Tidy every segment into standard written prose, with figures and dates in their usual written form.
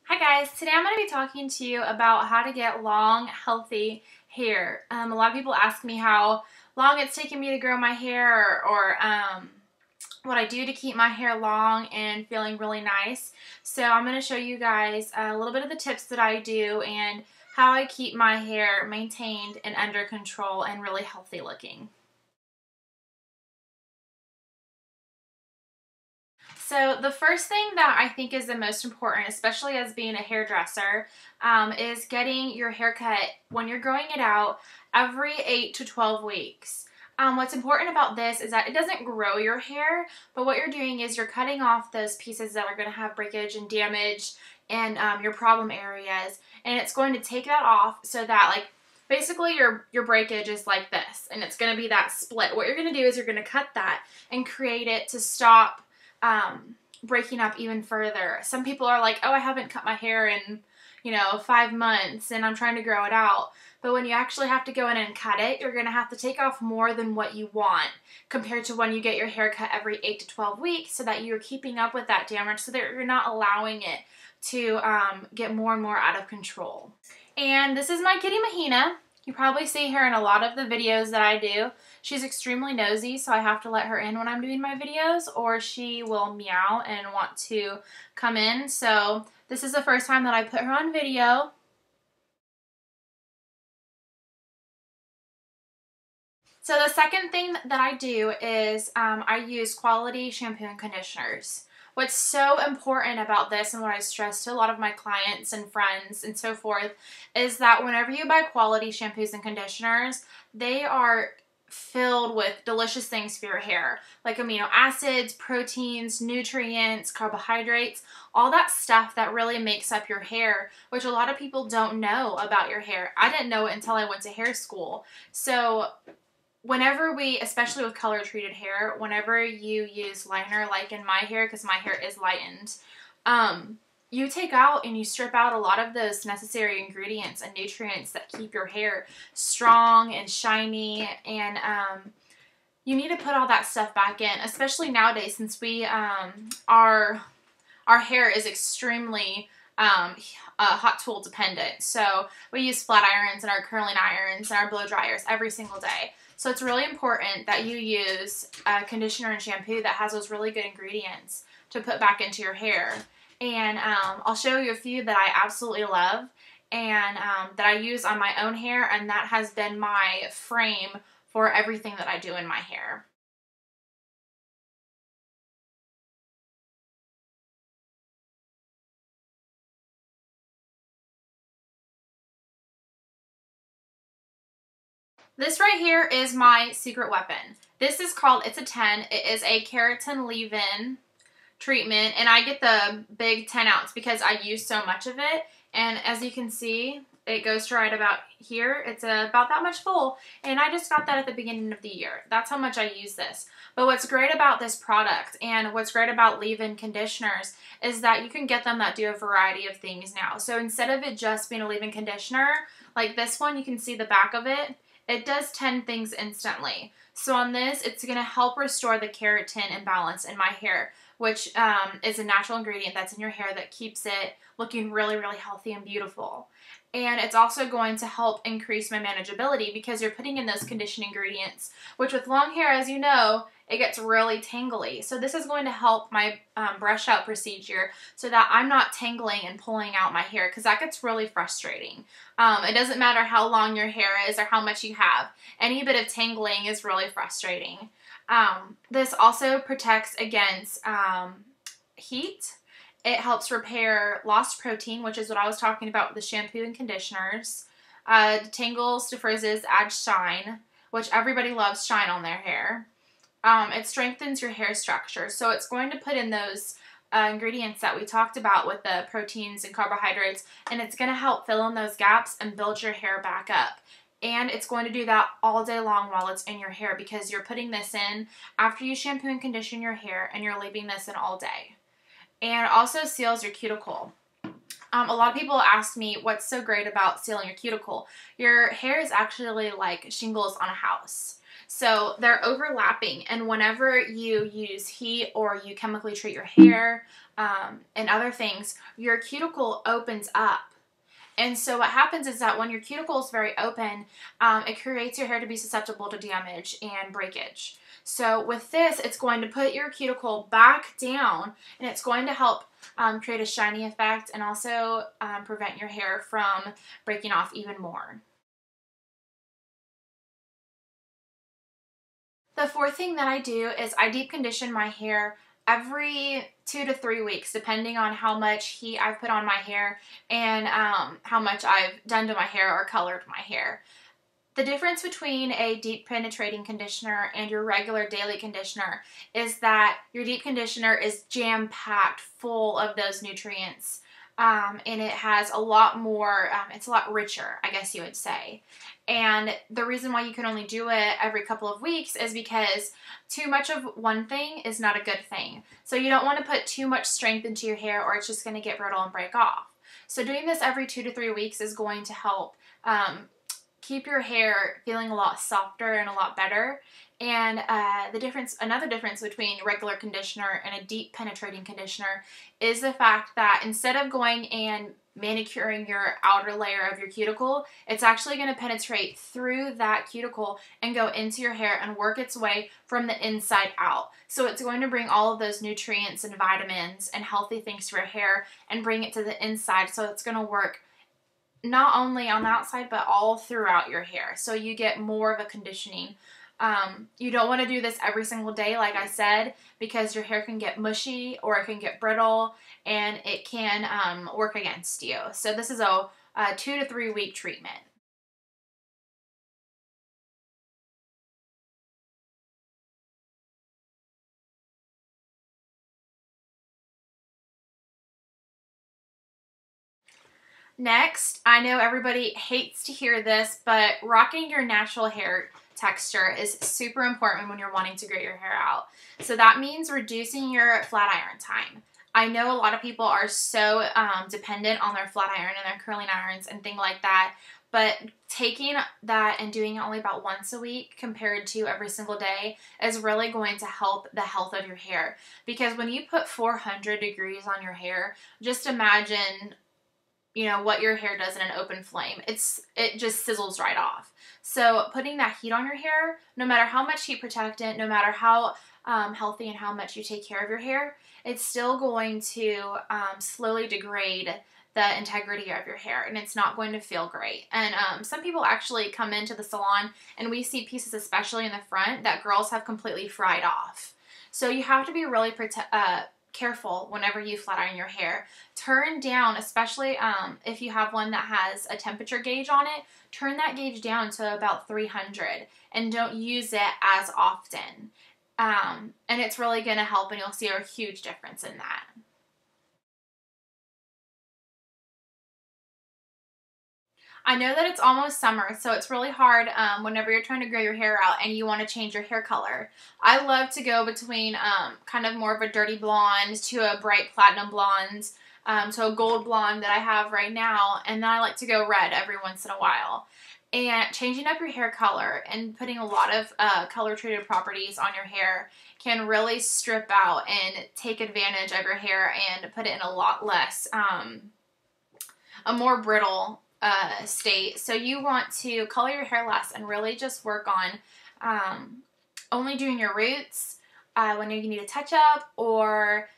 Hi guys, today I'm going to be talking to you about how to get long, healthy hair. A lot of people ask me how long it's taken me to grow my hair or what I do to keep my hair long and feeling really nice. So I'm going to show you guys a little bit of the tips that I do and how I keep my hair maintained and under control and really healthy looking. So the first thing that I think is the most important, especially as being a hairdresser, is getting your haircut when you're growing it out every 8 to 12 weeks. What's important about this is that it doesn't grow your hair, but what you're doing is you're cutting off those pieces that are going to have breakage and damage and your problem areas, and it's going to take that off so that basically your breakage is like this, and it's going to be that split. What you're going to do is you're going to cut that and create it to stop breaking up even further. Some people are like, oh, I haven't cut my hair in 5 months and I'm trying to grow it out. But when you actually have to go in and cut it, you're going to have to take off more than what you want compared to when you get your hair cut every 8 to 12 weeks, so that you're keeping up with that damage, so that you're not allowing it to get more and more out of control. And this is my kitty Mahina. You probably see her in a lot of the videos that I do. She's extremely nosy, so I have to let her in when I'm doing my videos, or she will meow and want to come in. So this is the first time that I put her on video. So the second thing that I do is I use quality shampoo and conditioners. What's so important about this, and what I stress to a lot of my clients and friends and so forth, is that whenever you buy quality shampoos and conditioners, they are filled with delicious things for your hair, like amino acids, proteins, nutrients, carbohydrates, all that stuff that really makes up your hair, which a lot of people don't know about your hair. I didn't know it until I went to hair school. So whenever especially with color treated hair, whenever you use liner, like in my hair, because my hair is lightened, you take out and you strip out a lot of those necessary ingredients and nutrients that keep your hair strong and shiny, and you need to put all that stuff back in, especially nowadays, since our hair is extremely hot tool dependent. So we use flat irons and our curling irons and our blow dryers every single day. So it's really important that you use a conditioner and shampoo that has those really good ingredients to put back into your hair. And I'll show you a few that I absolutely love and that I use on my own hair, and that has been my frame for everything that I do in my hair. This right here is my secret weapon. This is called, it's a 10. It is a keratin leave-in treatment, and I get the big 10 ounce because I use so much of it. And as you can see, it goes to right about here. It's about that much full, and I just got that at the beginning of the year. That's how much I use this. But what's great about this product, and what's great about leave-in conditioners, is that you can get them that do a variety of things now. So instead of it just being a leave-in conditioner, like this one, you can see the back of it. It does 10 things instantly. So on this, it's going to help restore the keratin imbalance in my hair, which is a natural ingredient that's in your hair that keeps it looking really, really healthy and beautiful. And it's also going to help increase my manageability because you're putting in those conditioning ingredients, which with long hair, as you know, it gets really tangly. So this is going to help my brush out procedure so that I'm not tangling and pulling out my hair, because that gets really frustrating. It doesn't matter how long your hair is or how much you have. Any bit of tangling is really frustrating. This also protects against heat. It helps repair lost protein, which is what I was talking about with the shampoo and conditioners. Detangles, defrizzes, adds shine, which everybody loves shine on their hair. It strengthens your hair structure. So it's going to put in those ingredients that we talked about with the proteins and carbohydrates, and it's going to help fill in those gaps and build your hair back up. And it's going to do that all day long while it's in your hair, because you're putting this in after you shampoo and condition your hair, and you're leaving this in all day. And it also seals your cuticle. A lot of people ask me, what's so great about sealing your cuticle? Your hair is actually like shingles on a house. So they're overlapping, and whenever you use heat or you chemically treat your hair and other things, your cuticle opens up. And so what happens is that when your cuticle is very open, it creates your hair to be susceptible to damage and breakage. So with this, it's going to put your cuticle back down, and it's going to help create a shiny effect and also prevent your hair from breaking off even more. The fourth thing that I do is I deep condition my hair every 2 to 3 weeks, depending on how much heat I've put on my hair and how much I've done to my hair or colored my hair. The difference between a deep penetrating conditioner and your regular daily conditioner is that your deep conditioner is jam-packed full of those nutrients, and it has a lot more, it's a lot richer, I guess you would say. And the reason why you can only do it every couple of weeks is because too much of one thing is not a good thing. So you don't want to put too much strength into your hair, or it's just going to get brittle and break off. So doing this every 2 to 3 weeks is going to help keep your hair feeling a lot softer and a lot better. And another difference between regular conditioner and a deep penetrating conditioner is the fact that instead of going and manicuring your outer layer of your cuticle, it's actually going to penetrate through that cuticle and go into your hair and work its way from the inside out. So it's going to bring all of those nutrients and vitamins and healthy things to your hair and bring it to the inside. So it's going to work not only on the outside, but all throughout your hair. So you get more of a conditioning. You don't want to do this every single day, like I said, because your hair can get mushy or it can get brittle and it can work against you. So this is a 2 to 3 week treatment. Next, I know everybody hates to hear this, but rocking your natural hair texture is super important when you're wanting to grow your hair out. So that means reducing your flat iron time. I know a lot of people are so dependent on their flat iron and their curling irons and things like that, but taking that and doing it only about once a week compared to every single day is really going to help the health of your hair. Because when you put 400 degrees on your hair, just imagine what your hair does in an open flame. It just sizzles right off. So putting that heat on your hair, no matter how much heat protectant, no matter how healthy and how much you take care of your hair, it's still going to slowly degrade the integrity of your hair, and it's not going to feel great. And some people actually come into the salon and we see pieces, especially in the front, that girls have completely fried off. So you have to be really careful whenever you flat iron your hair. Turn down, especially if you have one that has a temperature gauge on it, turn that gauge down to about 300 and don't use it as often. And it's really going to help, and you'll see a huge difference in that. I know that it's almost summer, so it's really hard whenever you're trying to grow your hair out and you want to change your hair color. I love to go between kind of more of a dirty blonde to a bright platinum blonde to a gold blonde that I have right now, and then I like to go red every once in a while. And changing up your hair color and putting a lot of color-treated properties on your hair can really strip out and take advantage of your hair and put it in a lot less, a more brittle state. So you want to color your hair less and really just work on only doing your roots when you need a touch up, or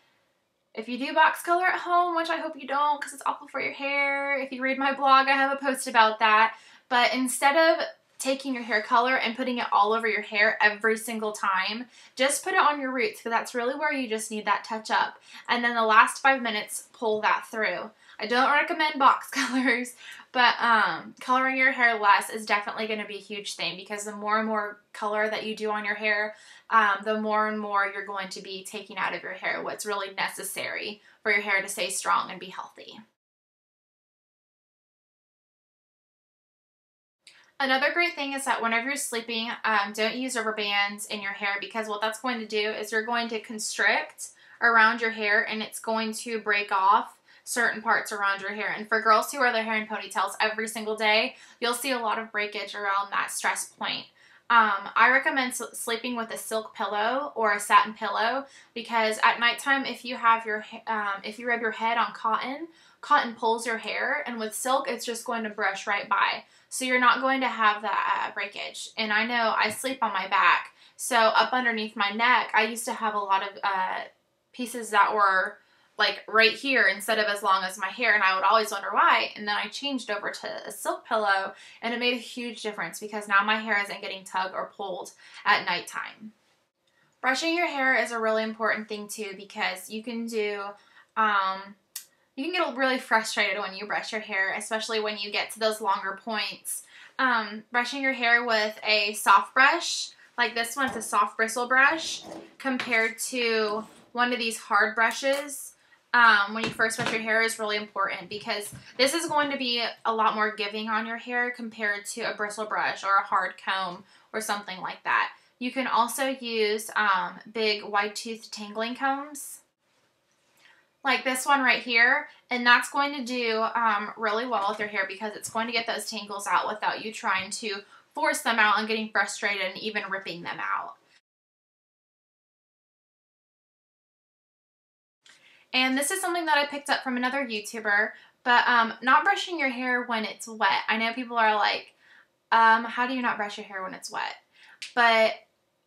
if you do box color at home, which I hope you don't because it's awful for your hair. If you read my blog, I have a post about that. But instead of taking your hair color and putting it all over your hair every single time, just put it on your roots, because that's really where you just need that touch up. And then the last 5 minutes, pull that through. I don't recommend box colors, but coloring your hair less is definitely going to be a huge thing, because the more and more color that you do on your hair, the more and more you're going to be taking out of your hair what's really necessary for your hair to stay strong and be healthy. Another great thing is that whenever you're sleeping, don't use rubber bands in your hair, because what that's going to do is you're going to constrict around your hair and it's going to break off certain parts around your hair. And for girls who wear their hair in ponytails every single day, you'll see a lot of breakage around that stress point. I recommend sleeping with a silk pillow or a satin pillow, because at nighttime, if you have your if you rub your head on cotton, cotton pulls your hair, and with silk, it's just going to brush right by. So you're not going to have that breakage. And I know I sleep on my back, so up underneath my neck, I used to have a lot of pieces that were like right here instead of as long as my hair, and I would always wonder why. And then I changed over to a silk pillow, and it made a huge difference because now my hair isn't getting tugged or pulled at nighttime. Brushing your hair is a really important thing too, because you can get really frustrated when you brush your hair, especially when you get to those longer points. Brushing your hair with a soft brush, like this one's a soft bristle brush, compared to one of these hard brushes, when you first brush your hair is really important, because this is going to be a lot more giving on your hair compared to a bristle brush or a hard comb or something like that. You can also use big wide tooth tangling combs like this one right here, and that's going to do really well with your hair, because it's going to get those tangles out without you trying to force them out and getting frustrated and even ripping them out. And this is something that I picked up from another YouTuber, but not brushing your hair when it's wet. I know people are like, how do you not brush your hair when it's wet? But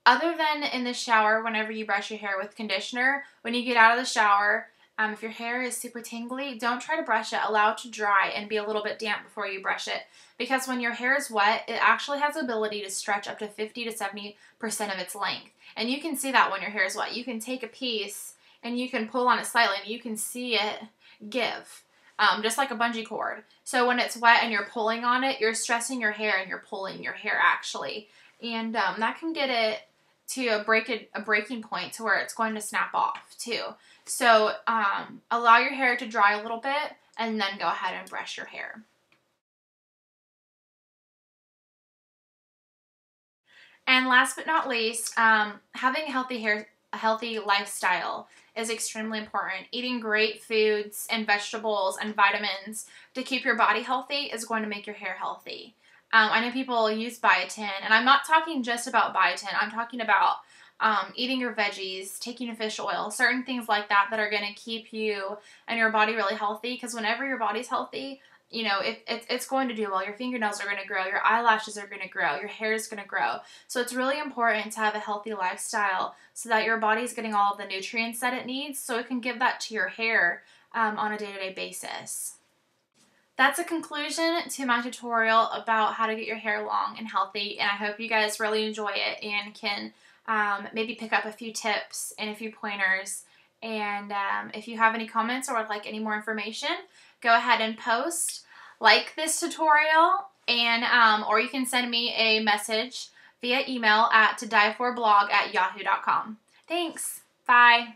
other than in the shower, whenever you brush your hair with conditioner, when you get out of the shower, if your hair is super tingly, don't try to brush it. Allow it to dry and be a little bit damp before you brush it. Because when your hair is wet, it actually has the ability to stretch up to 50 to 70% of its length. And you can see that when your hair is wet. You can take a piece and you can pull on it slightly and you can see it give, just like a bungee cord. So when it's wet and you're pulling on it, you're stressing your hair and you're pulling your hair actually. And that can get it to a breaking point to where it's going to snap off too. So allow your hair to dry a little bit and then go ahead and brush your hair. And last but not least, having a healthy lifestyle is extremely important. Eating great foods and vegetables and vitamins to keep your body healthy is going to make your hair healthy. I know people use biotin, and I'm not talking just about biotin. I'm talking about eating your veggies, taking a fish oil, certain things like that that are going to keep you and your body really healthy, because whenever your body's healthy, you know, it's going to do well. Your fingernails are going to grow, your eyelashes are going to grow, your hair is going to grow. So it's really important to have a healthy lifestyle so that your body's getting all of the nutrients that it needs, so it can give that to your hair on a day-to-day basis. That's a conclusion to my tutorial about how to get your hair long and healthy, and I hope you guys really enjoy it and can maybe pick up a few tips and a few pointers. And if you have any comments or would like any more information, go ahead and post, like this tutorial, and or you can send me a message via email at todieforblog@yahoo.com. Thanks. Bye.